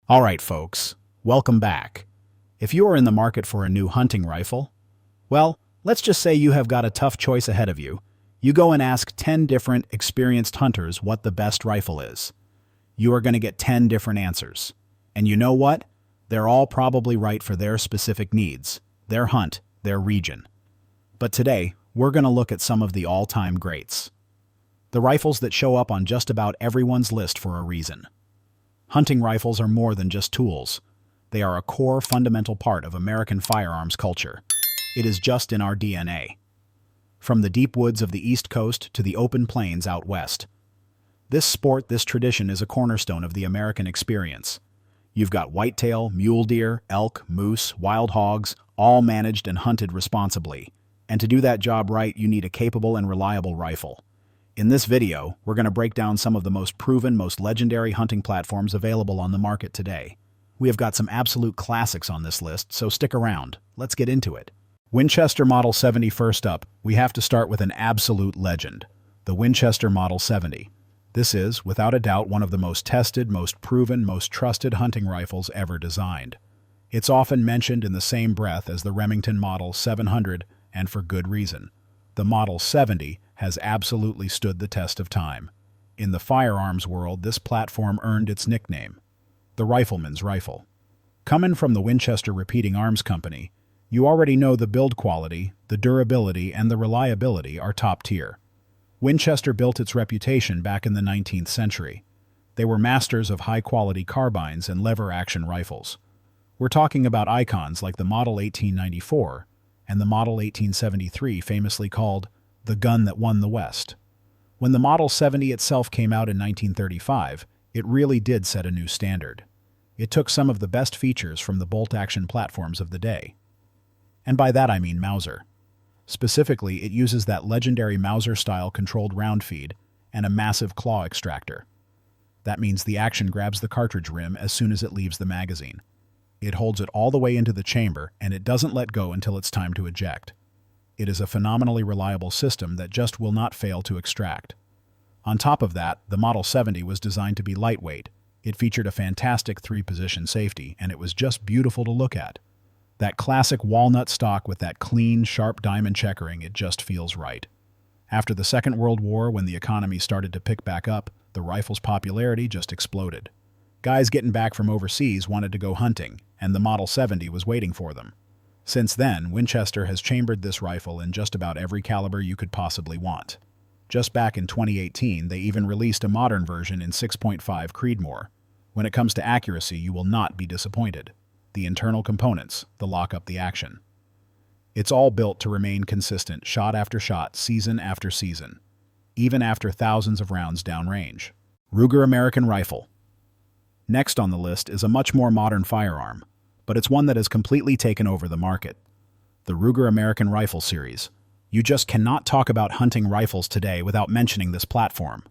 All right, folks, welcome back. If you are in the market for a new hunting rifle, well, let's just say you have got a tough choice ahead of you. You go and ask 10 different experienced hunters what the best rifle is. You are going to get 10 different answers. And you know what? They're all probably right for their specific needs, their hunt, their region. But today, we're going to look at some of the all-time greats. The rifles that show up on just about everyone's list for a reason. Hunting rifles are more than just tools. They are a core fundamental part of American firearms culture. It is just in our DNA. From the deep woods of the East Coast to the open plains out west. This tradition is a cornerstone of the American experience. You've got whitetail, mule deer, elk, moose, wild hogs, all managed and hunted responsibly. And to do that job right, you need a capable and reliable rifle. In this video, we're going to break down some of the most proven, most legendary hunting platforms available on the market today. We have got some absolute classics on this list, so stick around. Let's get into it. Winchester Model 70 first up. We have to start with an absolute legend, the Winchester Model 70. This is, without a doubt, one of the most tested, most proven, most trusted hunting rifles ever designed. It's often mentioned in the same breath as the Remington Model 700, and for good reason. The Model 70 has absolutely stood the test of time. In the firearms world, this platform earned its nickname, the Rifleman's Rifle. Coming from the Winchester Repeating Arms Company, you already know the build quality, the durability, and the reliability are top tier. Winchester built its reputation back in the 19th century. They were masters of high-quality carbines and lever-action rifles. We're talking about icons like the Model 1894 and the Model 1873, famously called the gun that won the West. When the Model 70 itself came out in 1935, it really did set a new standard. It took some of the best features from the bolt-action platforms of the day. And by that I mean Mauser. Specifically, it uses that legendary Mauser-style controlled round feed and a massive claw extractor. That means the action grabs the cartridge rim as soon as it leaves the magazine. It holds it all the way into the chamber, and it doesn't let go until it's time to eject. It is a phenomenally reliable system that just will not fail to extract. On top of that, the Model 70 was designed to be lightweight. It featured a fantastic 3-position safety, and it was just beautiful to look at. That classic walnut stock with that clean, sharp diamond checkering, it just feels right. After the Second World War, when the economy started to pick back up, the rifle's popularity just exploded. Guys getting back from overseas wanted to go hunting, and the Model 70 was waiting for them. Since then, Winchester has chambered this rifle in just about every caliber you could possibly want. Just back in 2018, they even released a modern version in 6.5 Creedmoor. When it comes to accuracy, you will not be disappointed. The internal components, the lock up the action. It's all built to remain consistent shot after shot, season after season, even after thousands of rounds downrange. Ruger American Rifle. Next on the list is a much more modern firearm, but it's one that has completely taken over the market. The Ruger American Rifle series. You just cannot talk about hunting rifles today without mentioning this platform.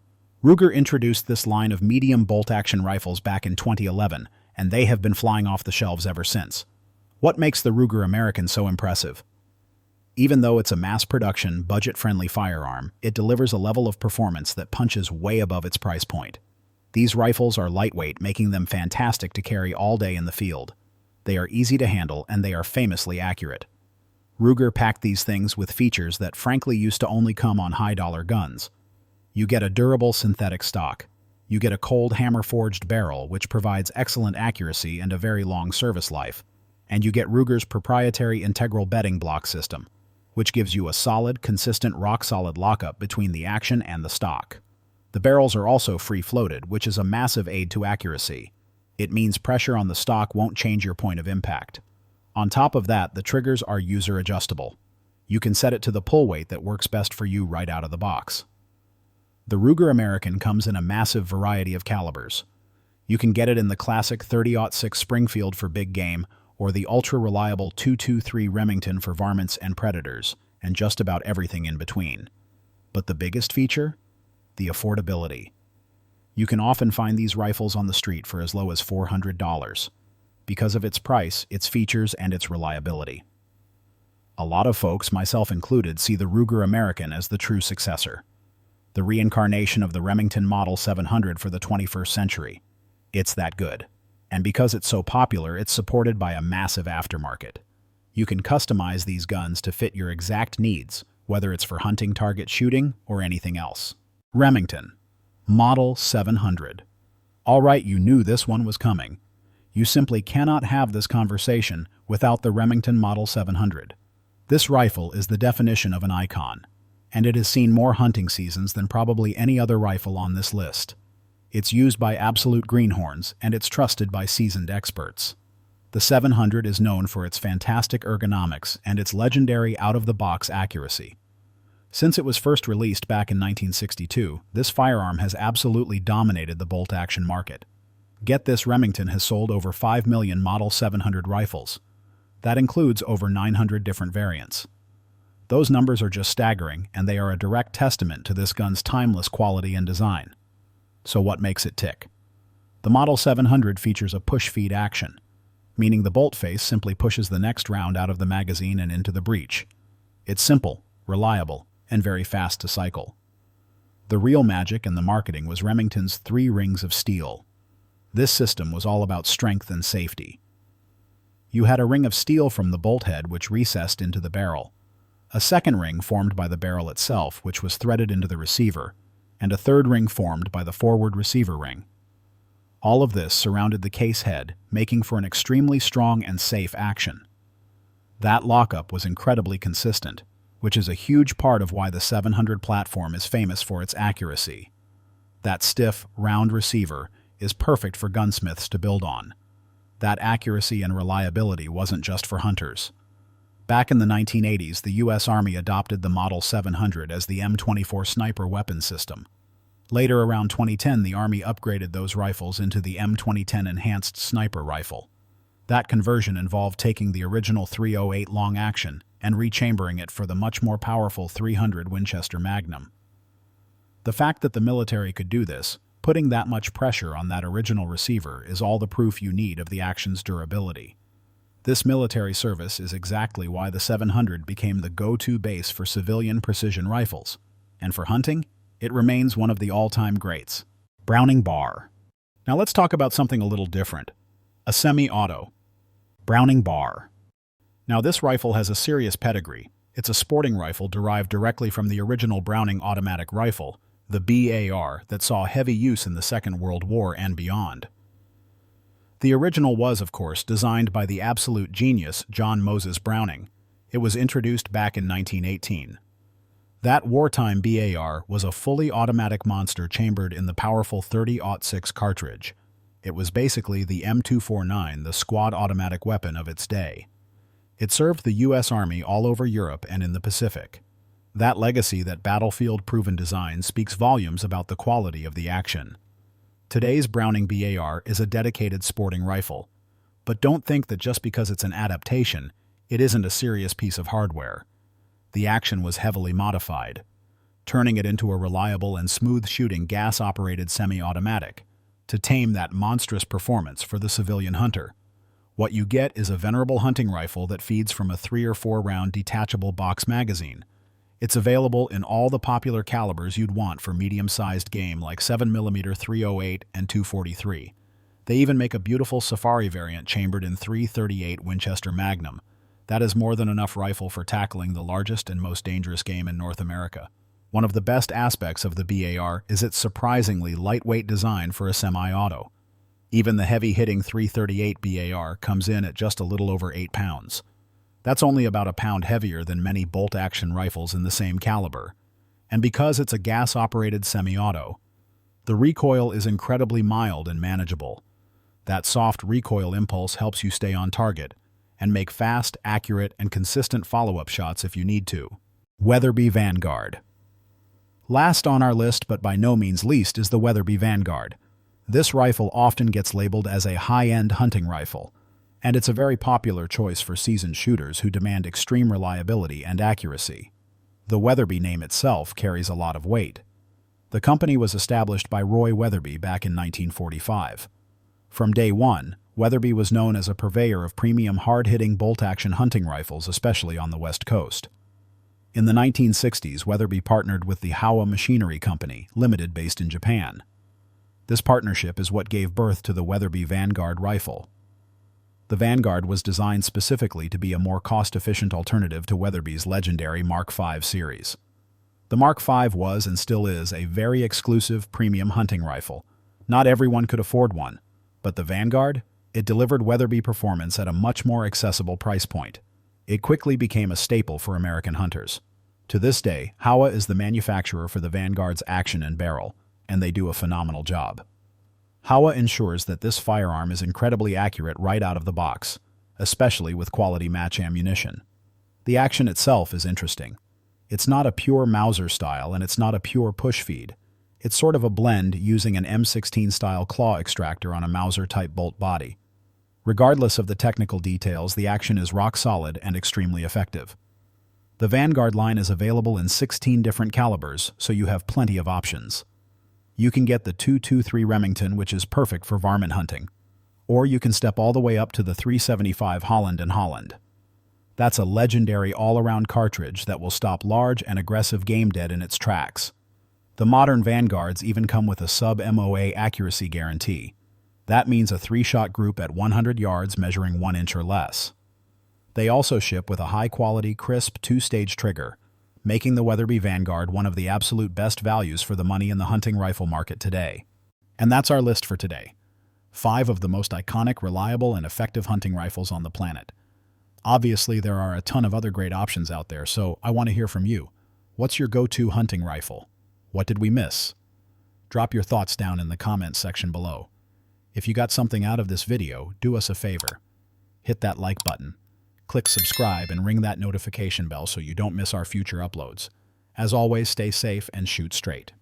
Ruger introduced this line of medium bolt-action rifles back in 2011, and they have been flying off the shelves ever since. What makes the Ruger American so impressive? Even though it's a mass-production, budget-friendly firearm, it delivers a level of performance that punches way above its price point. These rifles are lightweight, making them fantastic to carry all day in the field. They are easy to handle, and they are famously accurate. Ruger packed these things with features that frankly used to only come on high-dollar guns. You get a durable synthetic stock. You get a cold hammer-forged barrel, which provides excellent accuracy and a very long service life. And you get Ruger's proprietary integral bedding block system, which gives you a solid, consistent, rock-solid lockup between the action and the stock. The barrels are also free-floated, which is a massive aid to accuracy. It means pressure on the stock won't change your point of impact. On top of that, the triggers are user-adjustable. You can set it to the pull weight that works best for you right out of the box. The Ruger American comes in a massive variety of calibers. You can get it in the classic .30-06 Springfield for big game, or the ultra-reliable .223 Remington for varmints and predators, and just about everything in between. But the biggest feature? The affordability. You can often find these rifles on the street for as low as $400, because of its price, its features, and its reliability. A lot of folks, myself included, see the Ruger American as the true successor. The reincarnation of the Remington Model 700 for the 21st century. It's that good. And because it's so popular, it's supported by a massive aftermarket. You can customize these guns to fit your exact needs, whether it's for hunting, target shooting, or anything else. Remington Model 700. All right, you knew this one was coming. You simply cannot have this conversation without the Remington Model 700. This rifle is the definition of an icon, and it has seen more hunting seasons than probably any other rifle on this list. It's used by absolute greenhorns, and it's trusted by seasoned experts. The 700 is known for its fantastic ergonomics and its legendary out-of-the-box accuracy. Since it was first released back in 1962, this firearm has absolutely dominated the bolt-action market. Get this, Remington has sold over 5 million Model 700 rifles. That includes over 900 different variants. Those numbers are just staggering, and they are a direct testament to this gun's timeless quality and design. So what makes it tick? The Model 700 features a push-feed action, meaning the bolt face simply pushes the next round out of the magazine and into the breech. It's simple, reliable, and very fast to cycle. The real magic in the marketing was Remington's 3 rings of steel. This system was all about strength and safety. You had a ring of steel from the bolt head which recessed into the barrel, a second ring formed by the barrel itself which was threaded into the receiver, and a third ring formed by the forward receiver ring. All of this surrounded the case head, making for an extremely strong and safe action. That lockup was incredibly consistent, which is a huge part of why the 700 platform is famous for its accuracy. That stiff, round receiver is perfect for gunsmiths to build on. That accuracy and reliability wasn't just for hunters. Back in the 1980s, the U.S. Army adopted the Model 700 as the M24 sniper weapon system. Later, around 2010, the Army upgraded those rifles into the M2010 Enhanced Sniper Rifle. That conversion involved taking the original .308 long-action and rechambering it for the much more powerful .300 Winchester Magnum. The fact that the military could do this, putting that much pressure on that original receiver, is all the proof you need of the action's durability. This military service is exactly why the 700 became the go-to base for civilian precision rifles. And for hunting, it remains one of the all-time greats. Browning Bar. Now let's talk about something a little different. A semi-auto. Browning Bar. Now this rifle has a serious pedigree. It's a sporting rifle derived directly from the original Browning automatic rifle, the BAR, that saw heavy use in the Second World War and beyond. The original was, of course, designed by the absolute genius John Moses Browning. It was introduced back in 1918. That wartime BAR was a fully automatic monster chambered in the powerful .30-06 cartridge. It was basically the M249, the squad automatic weapon of its day. It served the U.S. Army all over Europe and in the Pacific. That legacy, that battlefield-proven design, speaks volumes about the quality of the action. Today's Browning BAR is a dedicated sporting rifle. But don't think that just because it's an adaptation, it isn't a serious piece of hardware. The action was heavily modified, turning it into a reliable and smooth-shooting gas-operated semi-automatic to tame that monstrous performance for the civilian hunter. What you get is a venerable hunting rifle that feeds from a 3 or 4 round detachable box magazine. It's available in all the popular calibers you'd want for medium-sized game like 7mm .308 and .243. They even make a beautiful safari variant chambered in .338 Winchester Magnum. That is more than enough rifle for tackling the largest and most dangerous game in North America. One of the best aspects of the BAR is its surprisingly lightweight design for a semi-auto. Even the heavy-hitting .338 BAR comes in at just a little over 8 pounds. That's only about a pound heavier than many bolt-action rifles in the same caliber. And because it's a gas-operated semi-auto, the recoil is incredibly mild and manageable. That soft recoil impulse helps you stay on target and make fast, accurate, and consistent follow-up shots if you need to. Weatherby Vanguard. Last on our list, but by no means least, is the Weatherby Vanguard. This rifle often gets labeled as a high-end hunting rifle, and it's a very popular choice for seasoned shooters who demand extreme reliability and accuracy. The Weatherby name itself carries a lot of weight. The company was established by Roy Weatherby back in 1945. From day one, Weatherby was known as a purveyor of premium hard-hitting bolt-action hunting rifles, especially on the West Coast. In the 1960s, Weatherby partnered with the Howa Machinery Company, Limited, based in Japan. This partnership is what gave birth to the Weatherby Vanguard rifle. The Vanguard was designed specifically to be a more cost-efficient alternative to Weatherby's legendary Mark V series. The Mark V was and still is a very exclusive premium hunting rifle. Not everyone could afford one, but the Vanguard, it delivered Weatherby performance at a much more accessible price point. It quickly became a staple for American hunters. To this day, Howa is the manufacturer for the Vanguard's action and barrel, and they do a phenomenal job. Howa ensures that this firearm is incredibly accurate right out of the box, especially with quality match ammunition. The action itself is interesting. It's not a pure Mauser style and it's not a pure push feed. It's sort of a blend using an M16 style claw extractor on a Mauser type bolt body. Regardless of the technical details, the action is rock solid and extremely effective. The Vanguard line is available in 16 different calibers, so you have plenty of options. You can get the .223 Remington, which is perfect for varmint hunting, or you can step all the way up to the .375 Holland & Holland. That's a legendary all-around cartridge that will stop large and aggressive game dead in its tracks. The modern Vanguards even come with a sub-MOA accuracy guarantee. That means a 3-shot group at 100 yards measuring 1 inch or less. They also ship with a high-quality, crisp 2-stage trigger, making the Weatherby Vanguard one of the absolute best values for the money in the hunting rifle market today. And that's our list for today. 5 of the most iconic, reliable, and effective hunting rifles on the planet. Obviously, there are a ton of other great options out there, so I want to hear from you. What's your go-to hunting rifle? What did we miss? Drop your thoughts down in the comments section below. If you got something out of this video, do us a favor. Hit that like button, click subscribe, and ring that notification bell so you don't miss our future uploads. As always, stay safe and shoot straight.